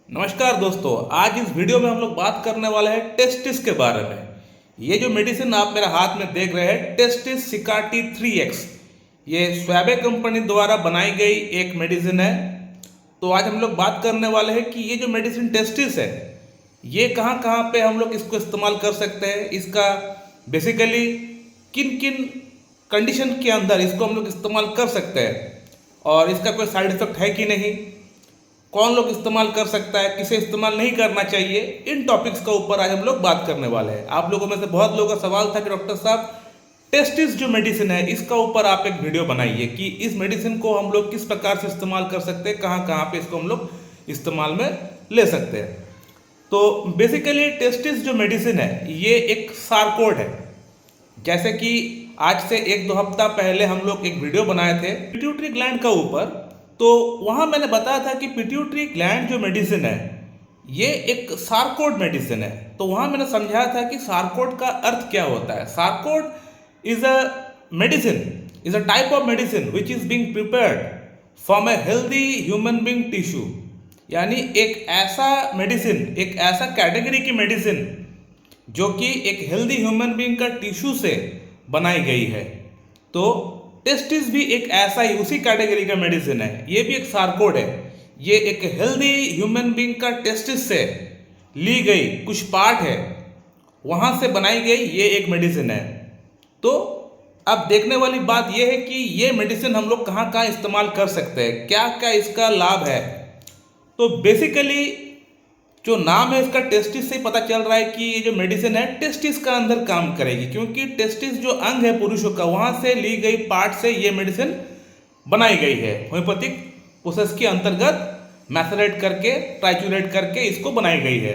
नमस्कार दोस्तों, आज इस वीडियो में हम लोग बात करने वाले हैं टेस्टिस के बारे में। ये जो मेडिसिन आप मेरे हाथ में देख रहे हैं, टेस्टिस सिकाटी 3x, ये स्वैबे कंपनी द्वारा बनाई गई एक मेडिसिन है। तो आज हम लोग बात करने वाले हैं कि ये जो मेडिसिन टेस्टिस है, ये कहाँ कहाँ पे हम लोग इसको इस्तेमाल कर सकते हैं, इसका बेसिकली किन किन कंडीशन के अंदर इसको हम लोग इस्तेमाल कर सकते हैं, और इसका कोई साइड इफेक्ट है कि नहीं, कौन लोग इस्तेमाल कर सकता है, किसे इस्तेमाल नहीं करना चाहिए। इन टॉपिक्स के ऊपर आज हम लोग बात करने वाले हैं। आप लोगों में से बहुत लोगों का सवाल था कि डॉक्टर साहब, टेस्टिस जो मेडिसिन है इसका ऊपर आप एक वीडियो बनाइए कि इस मेडिसिन को हम लोग किस प्रकार से इस्तेमाल कर सकते हैं, कहाँ कहाँ पे इसको हम लोग इस्तेमाल में ले सकते हैं। तो बेसिकली टेस्टिस जो मेडिसिन है ये एक सारकोड है। जैसे कि आज से 1-2 हफ्ता पहले हम लोग एक वीडियो बनाए थे पिट्यूटरी ग्लैंड का ऊपर, तो वहाँ मैंने बताया था कि पिट्यूटरी ग्लैंड जो मेडिसिन है ये एक सारकोड मेडिसिन है। तो वहाँ मैंने समझाया था कि सारकोड का अर्थ क्या होता है। Sarcode is a medicine, is a type of medicine which is being prepared from a healthy human being tissue, यानी एक ऐसा मेडिसिन, एक ऐसा कैटेगरी की मेडिसिन जो कि एक हेल्दी ह्यूमन बीइंग का टिश्यू से बनाई गई है। तो टेस्टिस भी एक ऐसा ही उसी कैटेगरी का मेडिसिन है, ये भी एक सारकोड है। ये एक हेल्दी ह्यूमन बीइंग का टेस्टिस से ली गई कुछ पार्ट है, वहाँ से बनाई गई ये एक मेडिसिन है। तो अब देखने वाली बात यह है कि ये मेडिसिन हम लोग कहाँ कहाँ इस्तेमाल कर सकते हैं, क्या क्या इसका लाभ है। तो बेसिकली जो नाम है इसका टेस्टिस से पता चल रहा है कि ये जो मेडिसिन है टेस्टिस का अंदर काम करेगी, क्योंकि टेस्टिस जो अंग है पुरुषों का, वहाँ से ली गई पार्ट से ये मेडिसिन बनाई गई है। होम्योपैथिक प्रोसेस के अंतर्गत मैथरेट करके, ट्राइचुरेट करके इसको बनाई गई है।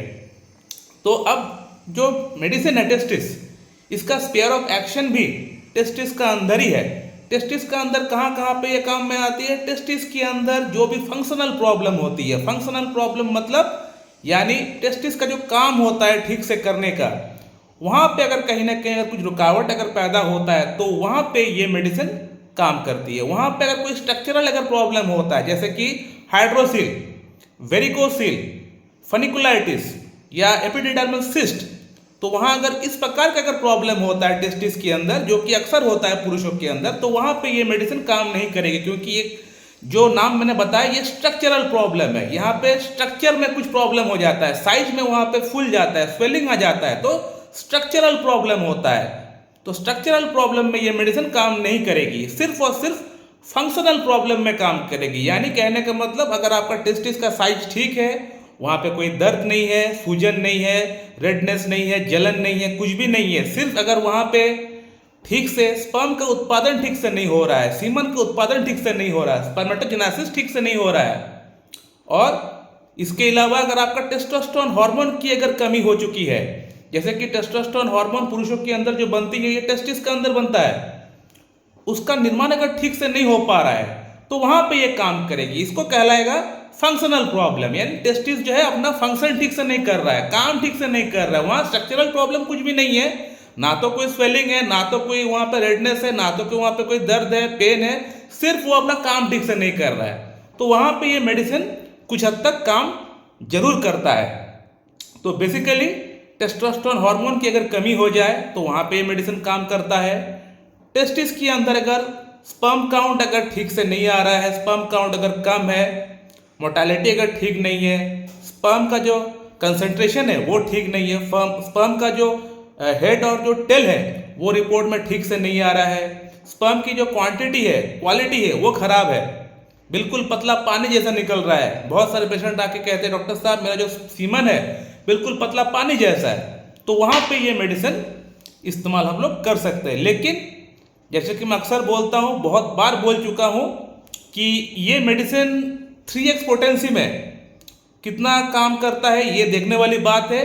तो अब जो मेडिसिन है टेस्टिस, इसका स्फीयर ऑफ एक्शन भी टेस्टिस का अंदर ही है। टेस्टिस का अंदर कहाँ कहाँ पे ये काम में आती है। टेस्टिस के अंदर जो भी फंक्शनल प्रॉब्लम होती है, फंक्शनल प्रॉब्लम मतलब यानी टेस्टिस का जो काम होता है ठीक से करने का, वहाँ पे अगर कहीं ना कहीं अगर कुछ रुकावट अगर पैदा होता है तो वहाँ पे ये मेडिसिन काम करती है। वहाँ पे अगर कोई स्ट्रक्चरल अगर प्रॉब्लम होता है, जैसे कि हाइड्रोसिल, वेरिकोसिल, फनिकुलाइटिस या एपिडिडर्मल सिस्ट, तो वहाँ अगर इस प्रकार का अगर प्रॉब्लम होता है टेस्टिस के अंदर, जो कि अक्सर होता है पुरुषों के अंदर, तो वहाँ पे ये मेडिसिन काम नहीं करेगी, क्योंकि ये जो नाम मैंने बताया ये स्ट्रक्चरल प्रॉब्लम है। यहाँ पे स्ट्रक्चर में कुछ प्रॉब्लम हो जाता है, साइज में वहाँ पे फूल जाता है, स्वेलिंग आ जाता है, तो स्ट्रक्चरल प्रॉब्लम होता है। तो स्ट्रक्चरल प्रॉब्लम में ये मेडिसिन काम नहीं करेगी, सिर्फ और सिर्फ फंक्शनल प्रॉब्लम में काम करेगी। यानी कहने का मतलब अगर आपका टेस्टिस का साइज ठीक है, वहाँ पे कोई दर्द नहीं है, सूजन नहीं है, रेडनेस नहीं है, जलन नहीं है, कुछ भी नहीं है, सिर्फ अगर वहाँ पे ठीक से स्पर्म का उत्पादन ठीक से नहीं हो रहा है, सीमन का उत्पादन ठीक से नहीं हो रहा है, स्पर्मेटोजेनेसिस ठीक से नहीं हो रहा है, और इसके अलावा अगर आपका टेस्टोस्टेरोन हार्मोन की अगर कमी हो चुकी है, जैसे कि टेस्टोस्टेरोन हार्मोन पुरुषों के अंदर जो बनती है ये टेस्टिस के अंदर बनता है, उसका निर्माण अगर ठीक से नहीं हो पा रहा है, तो वहां पे ये काम करेगी। इसको कहलाएगा फंक्शनल प्रॉब्लम, यानी टेस्टिस जो है अपना फंक्शन ठीक से नहीं कर रहा है, काम ठीक से नहीं कर रहा है। वहां स्ट्रक्चरल प्रॉब्लम कुछ भी नहीं है, ना तो कोई स्वेलिंग है, ना तो कोई वहां पे रेडनेस है, ना तो कोई वहां पे कोई दर्द है, पेन है, सिर्फ वो अपना काम ठीक से नहीं कर रहा है। तो वहां पे ये मेडिसिन कुछ हद तक काम जरूर करता है। तो बेसिकली टेस्टोस्टेरोन हार्मोन की अगर कमी हो जाए तो वहां पे ये मेडिसिन काम करता है। टेस्टिस के अंदर अगर स्पर्म काउंट अगर ठीक से नहीं आ रहा है, स्पर्म काउंट अगर कम है, मोर्टेलिटी अगर ठीक नहीं है, स्पर्म का जो कंसंट्रेशन है वो ठीक नहीं है, स्पर्म का जो हेड और जो टेल है वो रिपोर्ट में ठीक से नहीं आ रहा है, स्पर्म की जो क्वांटिटी है, क्वालिटी है वो खराब है, बिल्कुल पतला पानी जैसा निकल रहा है। बहुत सारे पेशेंट आके कहते हैं डॉक्टर साहब मेरा जो सीमन है बिल्कुल पतला पानी जैसा है। तो वहां पे ये मेडिसिन इस्तेमाल हम लोग कर सकते हैं। लेकिन जैसे कि मैं अक्सर बोलता हूं, बहुत बार बोल चुका हूं कि ये मेडिसिन 3x पोटेंसी में कितना काम करता है ये देखने वाली बात है।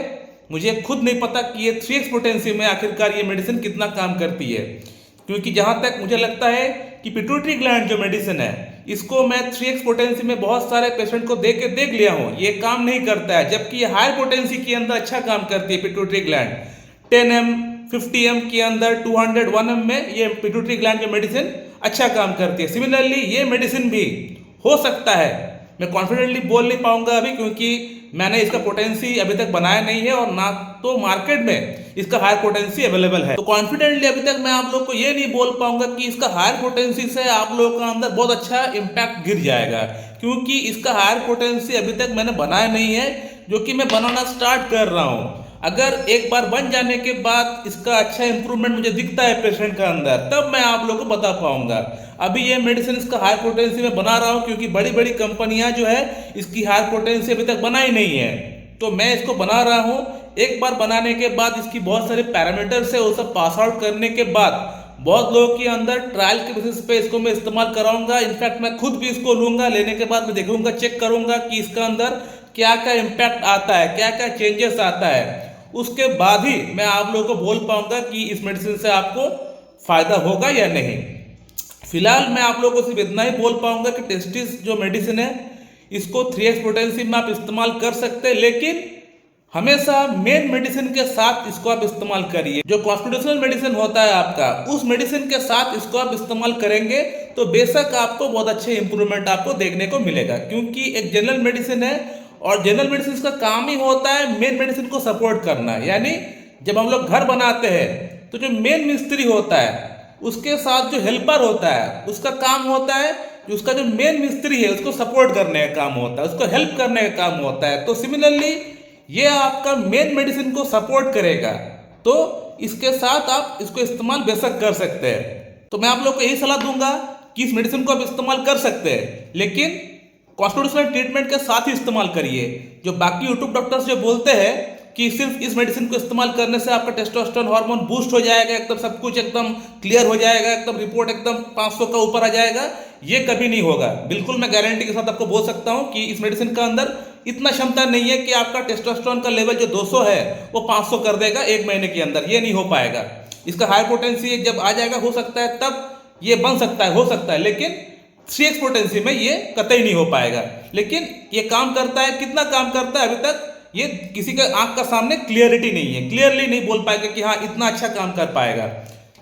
मुझे खुद नहीं पता कि ये 3x पोटेंसी में आखिरकार ये मेडिसिन कितना काम करती है, क्योंकि जहां तक मुझे लगता है कि पिट्यूटरी ग्लैंड जो मेडिसिन है इसको मैं 3x पोटेंसी में बहुत सारे पेशेंट को देख लिया हूं, ये काम नहीं करता है। जबकि ये हाई पोटेंसी के अंदर अच्छा काम करती है पिट्यूटरी ग्लैंड, 10m 50m के अंदर 200 1m में ये पिट्यूटरी ग्लैंड जो मेडिसिन अच्छा काम करती है। सिमिलरली ये मेडिसिन भी हो सकता है, मैं कॉन्फिडेंटली बोल नहीं पाऊंगा अभी, क्योंकि मैंने इसका पोटेंसी अभी तक बनाया नहीं है और ना तो मार्केट में इसका हायर पोटेंसी अवेलेबल है। तो कॉन्फिडेंटली अभी तक मैं आप लोग को ये नहीं बोल पाऊंगा कि इसका हायर पोटेंसी से आप लोगों का अंदर बहुत अच्छा इम्पैक्ट गिर जाएगा, क्योंकि इसका हायर पोटेंसी अभी तक मैंने बनाया नहीं है, जो कि मैं बनाना स्टार्ट कर रहा हूँ। अगर एक बार बन जाने के बाद इसका अच्छा इंप्रूवमेंट मुझे दिखता है पेशेंट का अंदर, तब मैं आप लोगों को बता पाऊंगा। अभी ये मेडिसिन इसका हाई पोटेंसी में बना रहा हूँ, क्योंकि बड़ी बड़ी कंपनियां जो है इसकी हाई पोटेंसी अभी तक बनाई नहीं है, तो मैं इसको बना रहा हूँ। एक बार बनाने के बाद इसकी बहुत सारे पैरामीटर्स है, वो सब पास आउट करने के बाद बहुत लोगों के अंदर ट्रायल के बेसिस पे इसको मैं इस्तेमाल कराऊंगा। इनफैक्ट मैं खुद भी इसको लूंगा, लेने के बाद मैं देखूंगा, चेक करूंगा कि इसका अंदर क्या क्या इम्पैक्ट आता है, क्या क्या चेंजेस आता है। उसके बाद ही मैं आप लोगों को बोल पाऊंगा कि इस मेडिसिन से आपको फायदा होगा या नहीं। फिलहाल मैं आप लोगों को सिर्फ इतना ही बोल पाऊंगा कि टेस्टिस जो मेडिसिन है इसको 3x पोटेंसी में आप इस्तेमाल कर सकते हैं, लेकिन हमेशा मेन मेडिसिन के साथ इसको आप इस्तेमाल करिए। जो कॉन्स्टिट्यूशनल मेडिसिन होता है आपका, उस मेडिसिन के साथ इसको आप इस्तेमाल करेंगे तो बेशक आपको बहुत अच्छे इंप्रूवमेंट आपको देखने को मिलेगा, क्योंकि एक जनरल मेडिसिन है और जनरल मेडिसिन का काम ही होता है मेन मेडिसिन को सपोर्ट करना। यानी जब हम लोग घर बनाते हैं तो जो मेन मिस्त्री होता है उसके साथ जो हेल्पर होता है उसका काम होता है, उसका जो मेन मिस्त्री है उसको सपोर्ट करने का काम होता है, उसको हेल्प करने का काम होता है। तो सिमिलरली ये आपका मेन मेडिसिन को सपोर्ट करेगा, तो इसके साथ आप इसको इस्तेमाल बेशक कर सकते हैं। तो मैं आप लोग को यही सलाह दूंगा कि इस मेडिसिन को आप इस्तेमाल कर सकते हैं, लेकिन कॉन्स्टिट्यूशनल ट्रीटमेंट के साथ ही इस्तेमाल करिए। जो बाकी यूट्यूब डॉक्टर्स जो बोलते हैं कि सिर्फ इस मेडिसिन को इस्तेमाल करने से आपका टेस्टोस्टेरोन हार्मोन बूस्ट हो जाएगा, एकदम सब कुछ एकदम क्लियर हो जाएगा, एकदम रिपोर्ट एकदम 500 का ऊपर आ जाएगा, ये कभी नहीं होगा। बिल्कुल मैं गारंटी के साथ आपको बोल सकता हूं कि इस मेडिसिन का अंदर इतना क्षमता नहीं है कि आपका टेस्टोस्टेरोन का लेवल जो 200 है वो 500 कर देगा एक महीने के अंदर, ये नहीं हो पाएगा। इसका हाई पोटेंसी जब आ जाएगा हो सकता है तब ये बन सकता है, हो सकता है, लेकिन 3x पोटेंसी में ये कतई नहीं हो पाएगा। लेकिन ये काम करता है, कितना काम करता है अभी तक ये किसी के आंख का सामने क्लियरिटी नहीं है, क्लियरली नहीं बोल पाएगा कि हाँ इतना अच्छा काम कर पाएगा,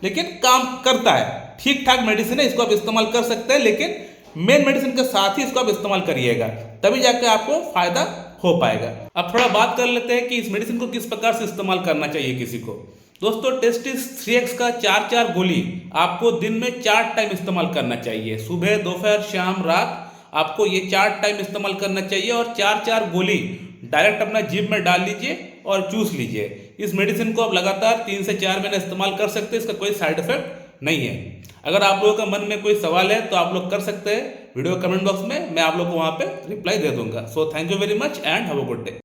लेकिन काम करता है। ठीक ठाक मेडिसिन है, इसको आप इस्तेमाल कर सकते हैं, लेकिन मेन मेडिसिन के साथ ही इसको आप इस्तेमाल करिएगा, तभी जाके आपको फायदा हो पाएगा। अब थोड़ा बात कर लेते हैं कि इस मेडिसिन को किस प्रकार से इस्तेमाल करना चाहिए किसी को। दोस्तों टेस्टिस 3x का 4-4 गोली आपको दिन में 4 टाइम इस्तेमाल करना चाहिए, सुबह, दोपहर, शाम, रात। आपको ये 4 टाइम इस्तेमाल करना चाहिए और 4-4 गोली डायरेक्ट अपना जीभ में डाल लीजिए और चूस लीजिए। इस मेडिसिन को आप लगातार 3 से 4 महीने इस्तेमाल कर सकते हैं, इसका कोई साइड इफेक्ट नहीं है। अगर आप लोगों का मन में कोई सवाल है तो आप लोग कर सकते हैं वीडियो कमेंट बॉक्स में, मैं आप लोग को वहाँ पे रिप्लाई दे दूंगा। So thank you very much and have a good day.